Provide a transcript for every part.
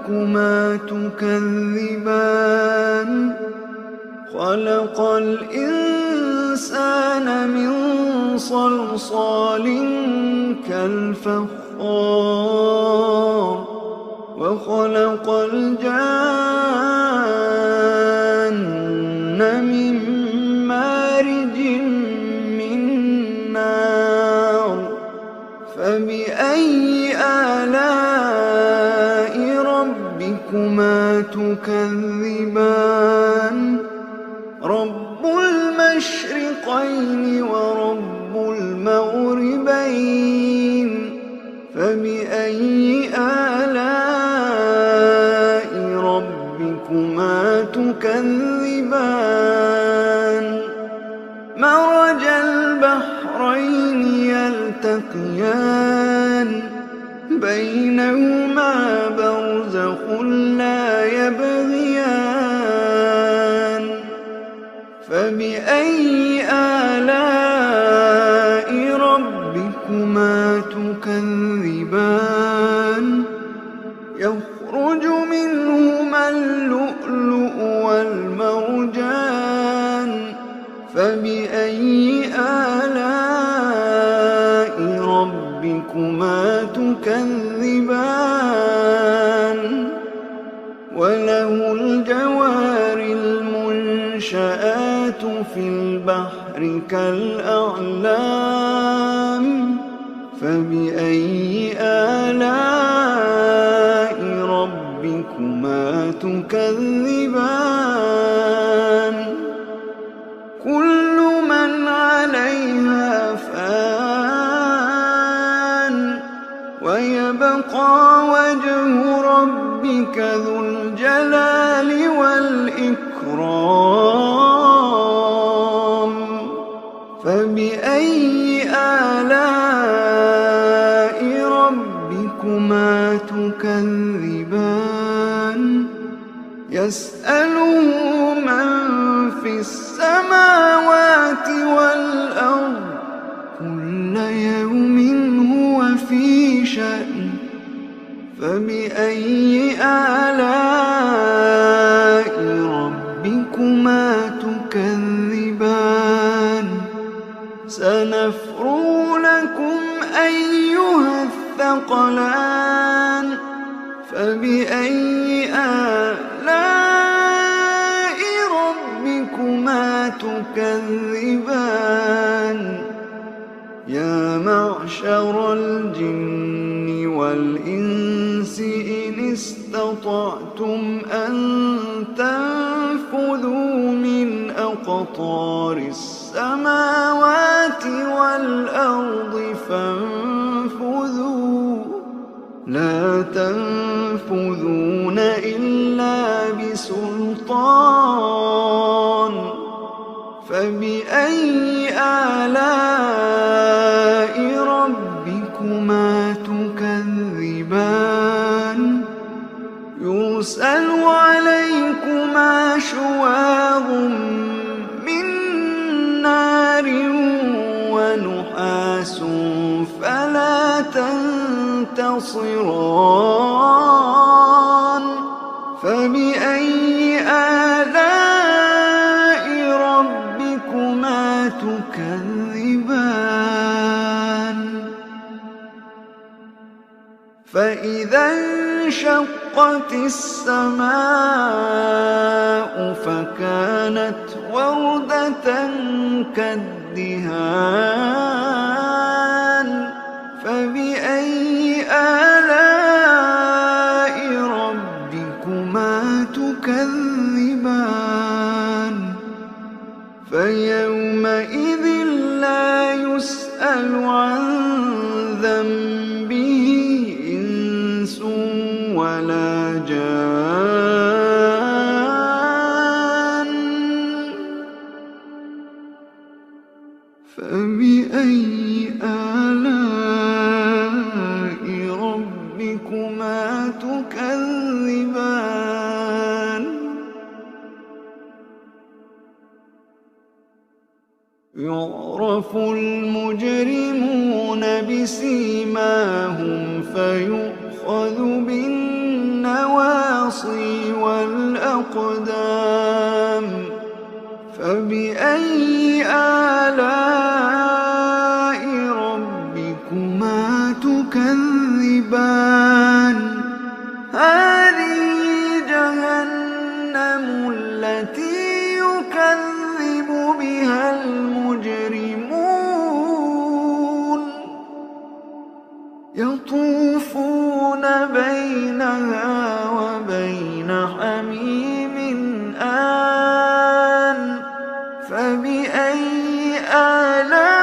ربكما تكذبان خلق الإنسان من صلصال كالفخار وخلق الجان من مارج من نار فبأي آلاء ربكما تكذبان رب المشرقين ورب المغربين فبأي آلاء ربكما تكذبان مرج البحرين يلتقيان بينهما برزخ لا يبغيان فبأي آلاء ربكما تكذبان يخرج منهما اللؤلؤ والمرجان فبأي آلاء ربكما تكذبان وله الجوار المنشآت في البحر كالأعلام فبأي آلاء ربكما تكذبان كل من عليها فان ويبقى وجه ربك ذو الجلال والإكرام فبأي آلاء ربكما تكذبان يسأله من في السماوات والأرض كل يوم هو في شأن فبأي آلاء ربكما تكذبان سنفرغ لكم أيها الثقلان فبأي آلاء ربكما تكذبان يا معشر الجن والإنس إن استطعتم أن تنفذوا من أقطار السماوات والأرض فانفذوا لا تنفذون إلا بسلطان فبأي آلاء ربكما تكذبان يرسل عليكما شواظ من نار ونحاس فلا تنتصران فبأي آلاء ربكما تكذبان فإذا انشقت السماء فكانت وردة كالدهان فبأي آلاء ربكما تكذبان فيومئذ لا يسأل عن ذنبه إنس ولا جان فبأي آلاء ربكما تكذبان يعرف المجرمون بسيماهم فيؤخذ بالنواصي والنواصي والأقدام فبأي آلاء ربكما تكذبان هذه جهنم التي يكذب بها المجرمون يطوفون بينها وبين حميم آن فبأي آلاء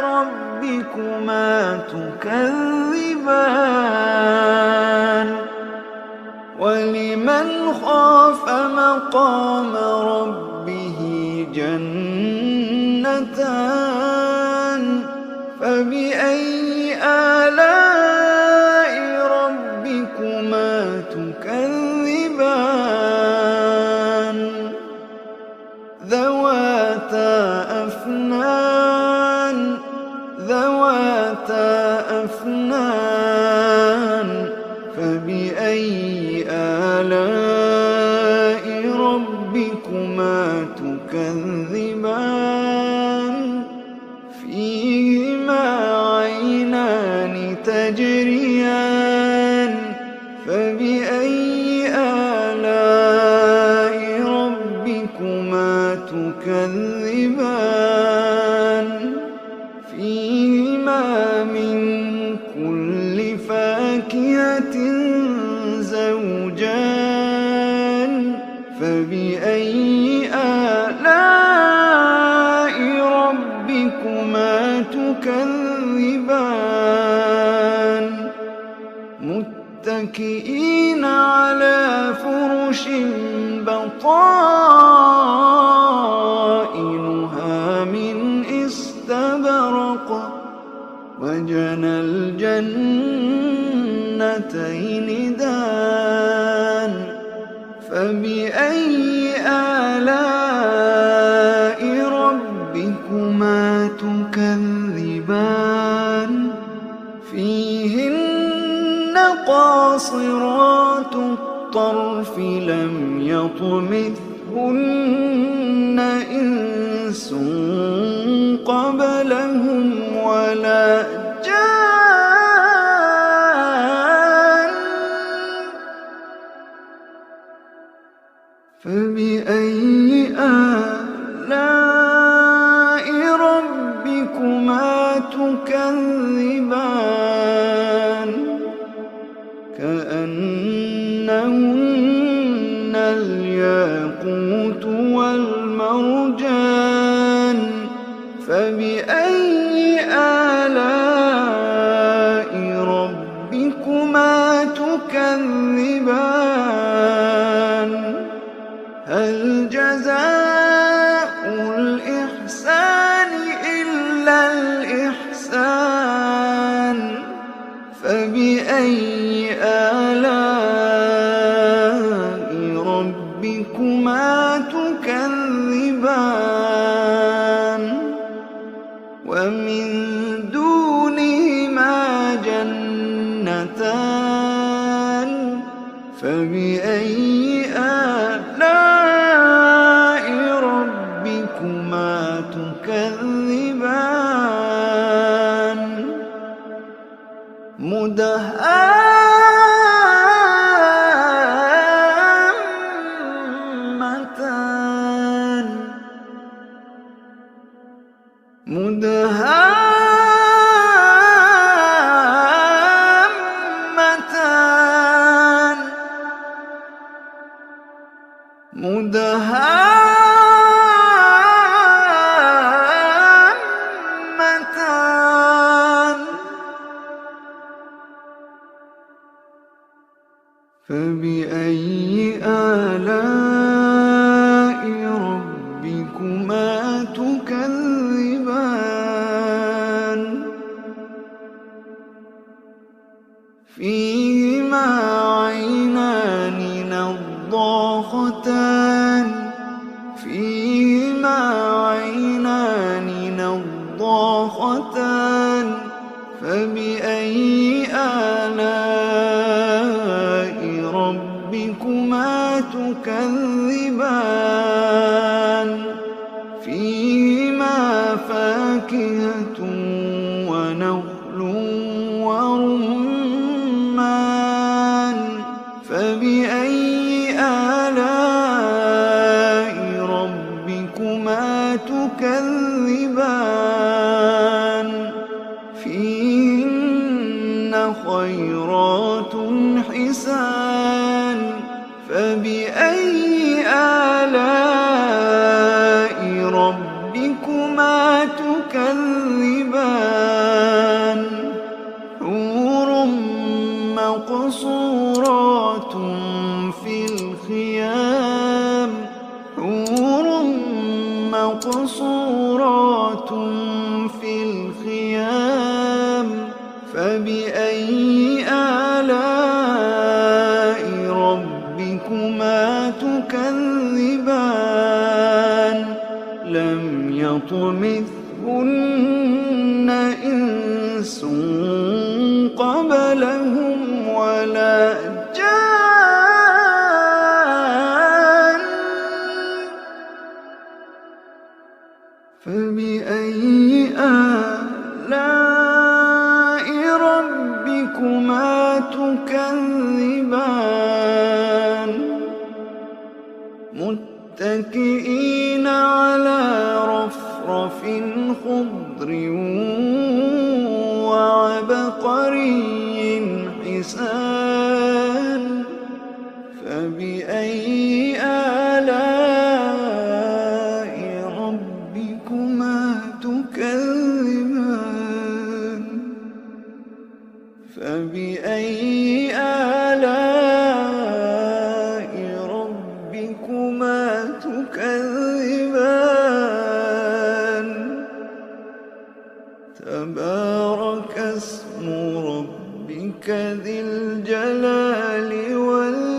ربكما تكذبان ولمن خاف مقام ربه جنتان فبأي آلاء ربكما تكذبان ذواتا أفنان فبأي آلاء ربكما تكذبان فيهما عينان تجريان فبأي آلاء ربكما تكذبان فيهما من كل فاكهة زوجان فبأي آلاء ربكما تكذبان متكئين على فرش بطائنها من استبرق وجنى الجنتين دان فبأي آلاء ربكما تكذبان فيهن قاصرات الطرف لم يطمثهن إنس قبلهم ولا جان فبأي آلاء ربكما تكذبان كأنهن الياقوت والمرجان فبأي آلاء ربكما تكذبان هل جزاء الإحسان إلا الإحسان فبأي آلاء ربكما تكذبان ومن دونهما جنتان فبأي آلاء ربكما تكذبان مدهامتان فبأي آلاء ربكما تكذبان فيهما عينان نضاختان فبأي آلاء تكذبان فيهما فاكهة ونخل ورمان فبأي آلاء ربكما تكذبان فيهن خيرات حسان فبأي آلاء ربكما تكذبان حور مقصورات في الخيام حور مقصورات في الخيام فبأي آلاء ربكما تكذبان لم يطمثهن إنس قبلهم ولا جان فبأي آلاء ربكما تكذبان متكئين على رفرف خضر وعبقري حسان فبأي آلاء ربكما تكذبان فبأي آلاء ربكما تكذبان تبارك اسم ربك ذي الجلال والإكرام